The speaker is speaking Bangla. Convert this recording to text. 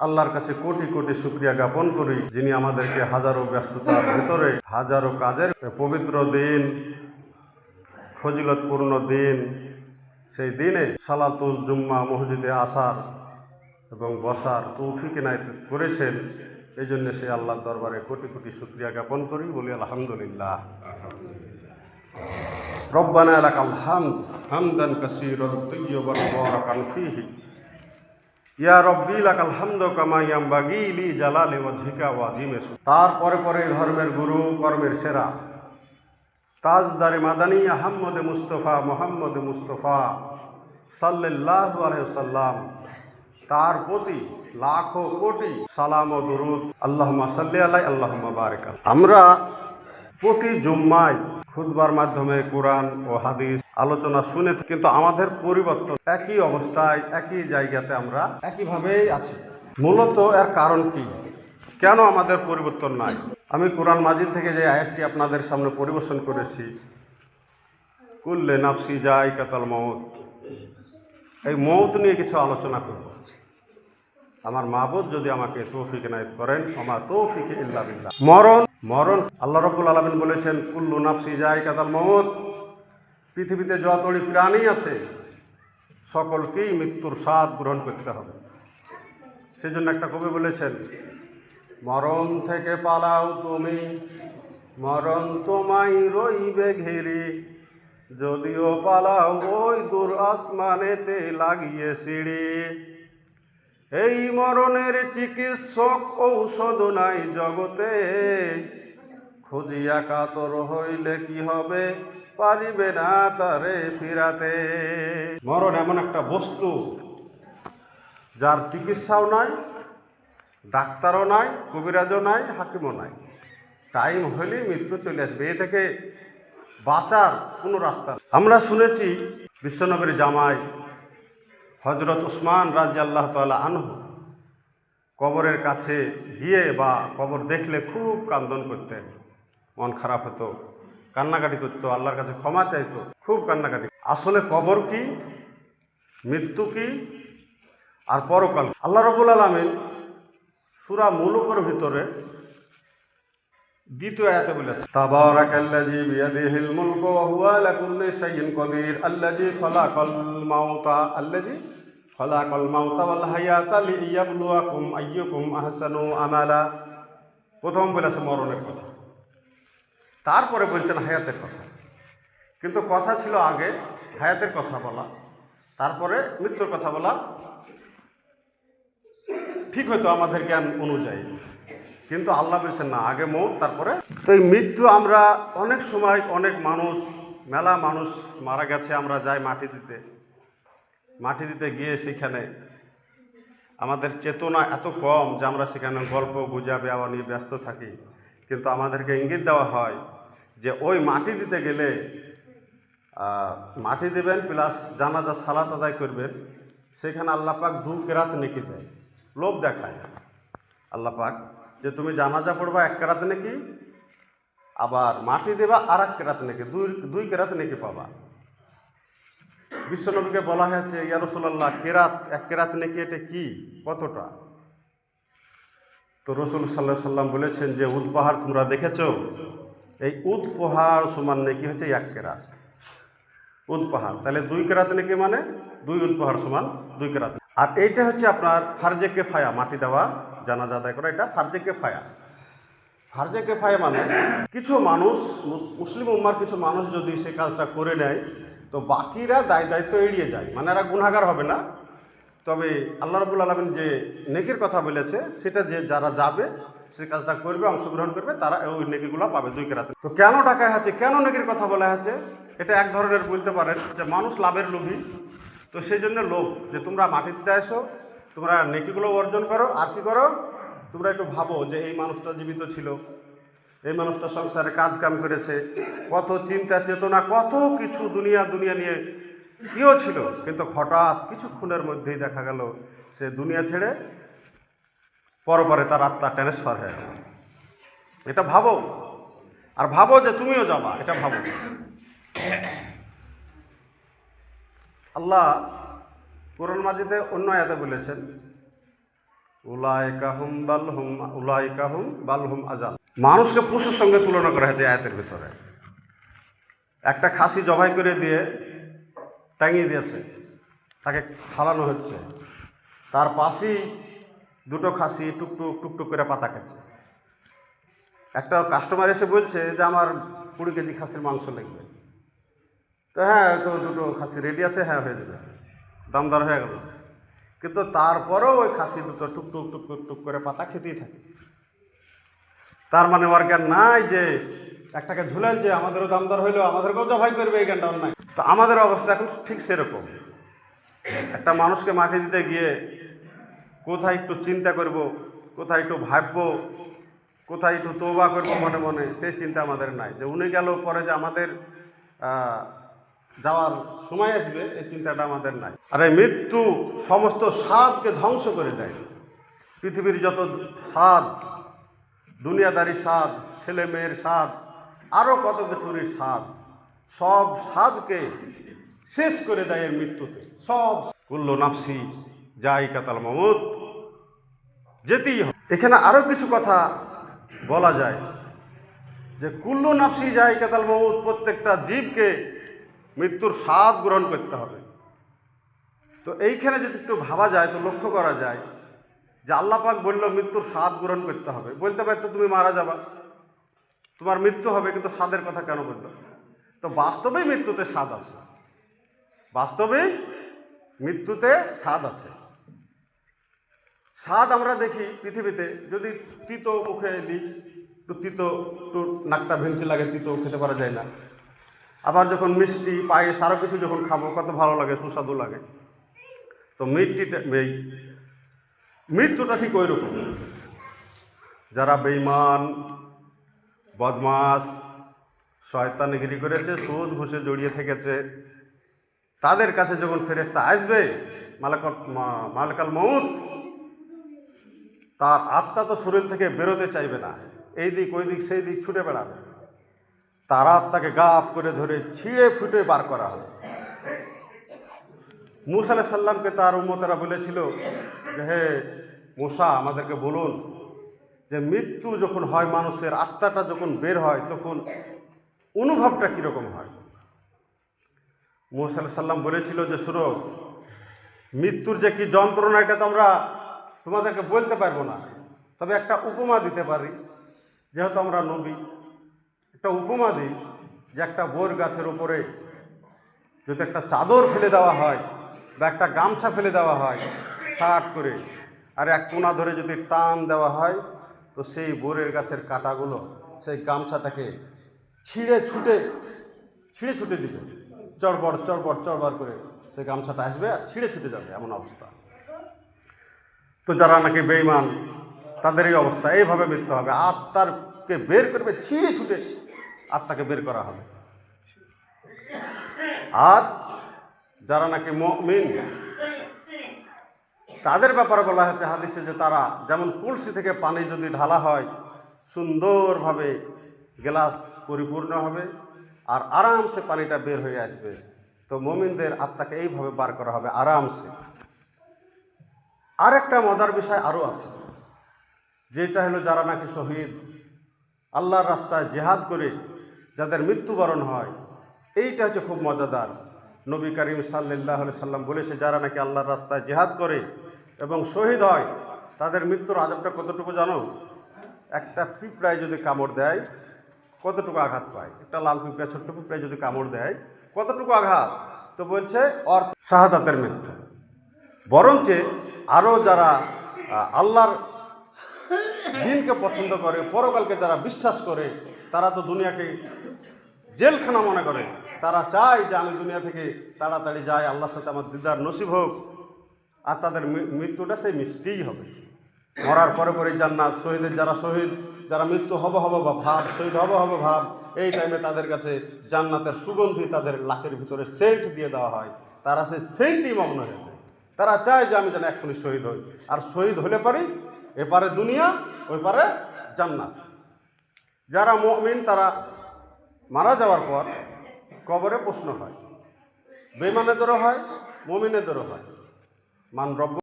আল্লাহর কাছে কোটি কোটি শুকরিয়া জ্ঞাপন করি, যিনি আমাদেরকে হাজারো ব্যস্ততার ভিতরে হাজারো কাজের পবিত্র দিন, ফজিলতপূর্ণ দিন, সেই দিনে সালাতুল জুম্মা মসজিদে আসার এবং বসার তৌফিক এনায়েত করেছেন। এই জন্য সে আল্লাহর দরবারে কোটি কোটি শুকরিয়া জ্ঞাপন করি, বলি আলহামদুলিল্লাহ। রব্বানা লাকাল হামদ হামদান কাসীরান তাইয়্যিবান মুবারাকান ফীহি ইয়া রব্বি লাকাল হামদু কামা ইয়ামবাগি লি জালালি ওয়াজহিকা ওয়া আযীমি। তারপরে পরে ধর্মের গুরু, কর্মের সেরা, তাজদারে মাদানী আহমদ মুস্তফা মোহাম্মদ মুস্তফা সাল্লাল্লাহু আলাইহি ওয়াসাল্লাম, তার প্রতি লাখো কোটি সালাম ও দুরূদ। আল্লাহুম্মা সাল্লি আলাইহি আল্লাহুম্মা বারিক আলাইহি। আমরা প্রতি জুম্মায় খুতবার মাধ্যমে কোরআন ও হাদিস আলোচনা শুনে, কিন্তু আমাদের পরিবর্তন একই অবস্থায় একই জায়গাতে আমরা একইভাবেই আছি। মূলত এর কারণ কি? কেন আমাদের পরিবর্তন নাই? আমি কোরআন মাজিদ থেকে যে আয়াতটি আপনাদের সামনে পরিবেশন করেছি, কুল্লে নাফসি যায়কাতুল মউত, এই মউত নিয়ে কিছু আলোচনা করব। আমার মাবুদ যদি আমাকে তৌফিক এনায়েত করেন, আমার তৌফিক ইল্লা বিল্লাহ। মরণ আল্লাহ রাব্বুল আলামিন বলেছেন, কুল্লু নাফসি যায়কাতুল মউত, পৃথিবীতে যতটি প্রাণী আছে সকলকেই মৃত্যুর স্বাদ গ্রহণ করতে হবে। সেজন্য একটা কবি বলেছেন, মরণ থেকে পালাও তুমি, মরণ তোমায় রইবে ঘিরে, যদিও পালাও ওই দূর আসমানেতে লাগিয়ে সিঁড়ি। এই মরণের চিকিৎসক ঔষধ নাই জগতে, খুঁজিয়া কাতর হইলে কি হবে, পারিবে না তারে ফিরাতে। মরণ এমন একটা বস্তু যার চিকিৎসাও নাই, ডাক্তারও নাই, কবিরাজও নাই, হাকিমও নাই। টাইম হলেই মৃত্যু চলে আসবে, এ থেকে বাঁচার কোনো রাস্তা। আমরা শুনেছি বিশ্বনবীর জামাই হযরত উসমান রাদিয়াল্লাহু তাআলা আনহু কবরের কাছে গিয়ে বা কবর দেখলে খুব কান্দন করতেন, মন খারাপ হতো, কান্নাকাটি করতো, আল্লাহর কাছে ক্ষমা চাইতো, খুব কান্নাকাটি। আসলে কবর কি, মৃত্যু কি, আর পরকাল। আল্লাহ রাব্বুল আলামিন সূরা মুলুকের ভিতরে দ্বিতীয় আয়াতে বলেছে, তাবারাকাল্লাযী বিয়াদিহিল মুলকু ওয়া হুয়া আলা কুল্লি শাইইন কাদির আল্লাযী খালাকাল মাউতা ওয়াল হায়াতা লিয়াবলুয়াকুম আইয়ুকুম আহসানু আমালা। প্রথম বলেছে মরণের কথা, তারপরে বলছেন হায়াতের কথা। কিন্তু কথা ছিল আগে হায়াতের কথা বলা, তারপরে মৃত্যুর কথা বলা ঠিক হয়তো আমাদের জ্ঞান অনুযায়ী, কিন্তু আল্লাহ বলছেন না, আগে মৌত তারপরে। তো এই মৃত্যু, আমরা অনেক সময় অনেক মানুষ, মেলা মানুষ মারা গেছে, আমরা যাই মাটি দিতে গিয়ে সেখানে আমাদের চেতনা এত কম যে আমরা সেখানে গল্প গুজব আওয়া নিয়ে ব্যস্ত থাকি। কিন্তু আমাদেরকে ইঙ্গিত দেওয়া হয় যে ওই মাটি দিতে গেলে মাটি দেবেন প্লাস জানাজা সালাত আদায় করবেন, সেখানে আল্লাহ পাক 2 কেরাত নেকি দেয়, লোভ দেখায় আল্লাহ পাক যে তুমি জানাজা পড়বা 1 কেরাত নেকি, আবার মাটি দেবা আর 1 কেরাত নেকি, 2 কেরাত নেকি পাবা। বিশ্বনবীকে বলা হয়েছে, ইয়া রাসূলুল্লাহ, কেরাত 1 কেরাত নেকি এটা কি, কতটা? তো রাসূল সাল্লাল্লাহু আলাইহি সাল্লাম বলেছেন যে উদ পাহাড় তোমরা দেখেছো, এই উদ পাহাড় সমান নেকি হচ্ছে 1 কেরাত। উদ পাহাড় তাহলে 2 কেরাত নেকি, মানে 2 উদ পাহাড় সমান 2 কেরাত। আর এইটা হচ্ছে আপনার ফারজে কিফায়া, মাটি দেওয়া, জানাজা আদায় করা, এটা ফারজে কিফায়া। ফারজে কিফায়া মানে কিছু মানুষ, মুসলিম উম্মার কিছু মানুষ যদি সে কাজটা করে নেয়, তো বাকিরা দায়িত্ব এড়িয়ে যায়, মানে এরা গুনাহগার হবে না। তবে আল্লাহ রাব্বুল আলামিন যে নেকির কথা বলেছে, সেটা যে যারা যাবে, সে কাজটা করবে, অংশগ্রহণ করবে, তারা ওই নেকিগুলো পাবে 2 কেরাতে। তো কেন ডাকা হয়েছে, কেন নেকির কথা বলা হয়েছে? এটা এক ধরনের বলতে পারেন যে মানুষ লাভের লোভী। তো সেই জন্য লোভ যে তোমরা মাটি দিতে আসো, তোমরা নেকিগুলো অর্জন করো, আর কি করো, তোমরা একটু ভাবো যে এই মানুষটা জীবিত ছিল, এই মানুষটা সংসারে কাজ কাম করেছে, কত চিন্তা চেতনা, কত কিছু দুনিয়া নিয়ে কিও ছিল, কিন্তু হঠাৎ কিছুক্ষণের মধ্যেই দেখা গেল সে দুনিয়া ছেড়ে পরপরে তার আত্মা ট্রান্সফার হয়ে গেল। এটা ভাবো, আর ভাবো যে তুমিও যাবা, এটা ভাবো। আল্লাহ কোরআন মাজিদে অন্য আয়াতে বলেছেন, উলাইকা হুম বাল হুম আজাল। মানুষকে পশুর সঙ্গে তুলনা করা হয়েছে আয়াতের ভিতরে। একটা খাসি জবাই করে দিয়ে টাঙিয়ে দিয়েছে, তাকে খাওয়ানো হচ্ছে, তার পাশেই দুটো খাসি টুকটুক টুকটুক করে পাতা খাচ্ছে। একটা কাস্টমার এসে বলছে যে আমার 20 কেজি খাসির মাংস লাগবে। তো হ্যাঁ, তো দুটো খাসি রেডি আছে, হ্যাঁ হয়ে যাবে, দাম দর হয়ে গেল। কিন্তু তারপরেও ওই খাসি দুটো টুকটুক টুকটুক টুক করে পাতা খেতেই থাকে। তার মানে ওর জ্ঞান নাই যে একটাকে ঝুলেন যে আমাদেরও দাম দর হইলো, আমাদেরকেও জবাই করবে, এই জ্ঞানটা নাই। তো আমাদের অবস্থা এখন ঠিক সেরকম। একটা মানুষকে মাটি দিতে গিয়ে কোথায় একটু চিন্তা করব, কোথায় একটু ভাববো, কোথায় একটু তওবা করবো মনে মনে, সেই চিন্তা আমাদের নাই। যে উনি গেল পরে যে আমাদের যাওয়ার সময় আসবে, এই চিন্তাটা আমাদের নাই। আর এই মৃত্যু সমস্ত স্বাদকে ধ্বংস করে দেয়। পৃথিবীর যত স্বাদ, দুনিয়াদারির স্বাদ, ছেলে মেয়ের স্বাদ, আরও কত কিছুরই স্বাদ, সব স্বাদকে শেষ করে দেয় এর মৃত্যুতে। সব কুল্লু নাফসি যায়িকাতুল মউত, যেতেই হবে। এখানে আরও কিছু কথা বলা যায় যে কুল্লু নাফসি যায়িকাতুল মউত, প্রত্যেকটা জীবকে মৃত্যুর স্বাদ গ্রহণ করতে হবে। তো এইখানে যদি একটু ভাবা যায় তো লক্ষ্য করা যায় যে আল্লাহ পাক বলল মৃত্যুর স্বাদ গ্রহণ করতে হবে। বলতে পারতো তুমি মারা যাবা, তোমার মৃত্যু হবে, কিন্তু স্বাদের কথা কেন বলল? তো বাস্তবেই মৃত্যুতে স্বাদ আছে, বাস্তবেই মৃত্যুতে স্বাদ আছে। স্বাদ আমরা দেখি পৃথিবীতে, যদি তিতো মুখে দিই, একটু তিতো, একটু নাকটা ভেঙচি লাগে, তিতো খেতে পারা যায় না। আবার যখন মিষ্টি পায়েস আরও কিছু যখন খাবো, কত ভালো লাগে, সুস্বাদু লাগে। তো মৃত্যুটা ঠিক ওই রকম। যারা বেঈমান, বদমাস, শয়তানগিরি করেছে, সুদ ঘুষে জড়িয়ে থেকেছে, তাদের কাছে যখন ফেরেশতা আসবে মালাকাল মউত, তার আত্মা তো শরীর থেকে বেরোতে চাইবে না, এই দিক ওই দিক সেই দিক ছুটে বেড়াবে। তার আত্মাকে গাপ করে ধরে ছিঁড়ে ফুটে বার করা হবে। মূসা আলাইহিস সালামকে তার উম্মতেরা বলেছিল যে হে মূসা, আমাদেরকে বলুন যে মৃত্যু যখন হয়, মানুষের আত্মাটা যখন বের হয়, তখন অনুভবটা কীরকম হয়। মূসা আলাইহিস সালাম বলেছিল যে শোনো, মৃত্যুর যে কি যন্ত্রণা, এটা তো আমরা তোমাদেরকে বলতে পারবো না, তবে একটা উপমা দিতে পারি। যেহেতু আমরা নবী, একটা উপমা দিই যে একটা বোর গাছের উপরে যদি একটা চাদর ফেলে দেওয়া হয় বা একটা গামছা ফেলে দেওয়া হয় শার্ট করে, আর এক কোনা ধরে যদি টান দেওয়া হয়, তো সেই বোরের গাছের কাঁটাগুলো সেই গামছাটাকে ছিঁড়ে ছুটে দিবে, চড়বড় চড়বড় চড়বড় করে সেই গামছাটা আসবে আর ছিঁড়ে ছুটে যাবে, এমন অবস্থা। তো যারা নাকি বেঈমান, তাদের এই অবস্থা, এইভাবে মৃত্যু হবে। আত্মাকে বের করবে, ছিঁড়ে ছুটে আত্মাকে বের করা হবে। আর যারা নাকি মুমিন, তাদের ব্যাপারে বলা হয়েছে হাদিসে যে তারা যেমন কলসি থেকে পানি যদি ঢালা হয়, সুন্দরভাবে গ্লাস পরিপূর্ণ হবে আর আরামসে পানিটা বের হয়ে আসবে। তো মুমিনদের আত্মাকে এইভাবে বার করা হবে আরামসে। আর একটা মজার বিষয় আরও আছে, যেটা হলো যারা নাকি শহীদ, আল্লাহর রাস্তায় জিহাদ করে যাদের মৃত্যুবরণ হয়, এইটা হচ্ছে খুব মজাদার। নবী করিম সাল্লাল্লাহু আলাইহি সাল্লাম বলেছে, যারা নাকি আল্লাহর রাস্তায় জিহাদ করে এবং শহীদ হয়, তাদের মৃত্যুর আযাবটা কতটুকু জানো? একটা পিঁপড়ায় যদি কামড় দেয়, কতটুকু আঘাত পায়? একটা লাল পিঁপড়া, ছোট্ট পিঁপড়ায় যদি কামড় দেয়, কতটুকু আঘাত? তো বলছে শাহাদাতের মৃত্যু। বরঞ্চ আরও যারা আল্লাহর দিনকে পছন্দ করে, পরকালকে যারা বিশ্বাস করে, তারা তো দুনিয়াকে জেলখানা মনে করে। তারা চায় যে আমি দুনিয়া থেকে তাড়াতাড়ি যাই, আল্লাহর সাথে আমার দিদার নসিব হোক। আর তাদের মৃত্যুটা সেই মিষ্টিই হবে। মরার পরে পরেই জান্নাত। শহীদের যারা মৃত্যু হবে বা ভাব, শহীদ হবে ভাব, এই টাইমে তাদের কাছে জান্নাতের সুগন্ধি তাদের লাকের ভিতরে সেন্ট দিয়ে দেওয়া হয়। তারা সেই সেন্টই মগ্ন হয়ে যায়। তারা চায় যে আমি যেন এক্ষুনি শহীদ হই, আর শহীদ হলে পারি এপারে দুনিয়া, ওই পারে জান্নাত। যারা মুমিন, তারা মারা যাওয়ার পর কবরে প্রশ্ন হয়, বেঈমানেদেরও হয়, মুমিনেদেরও হয়। মান রব্বুক।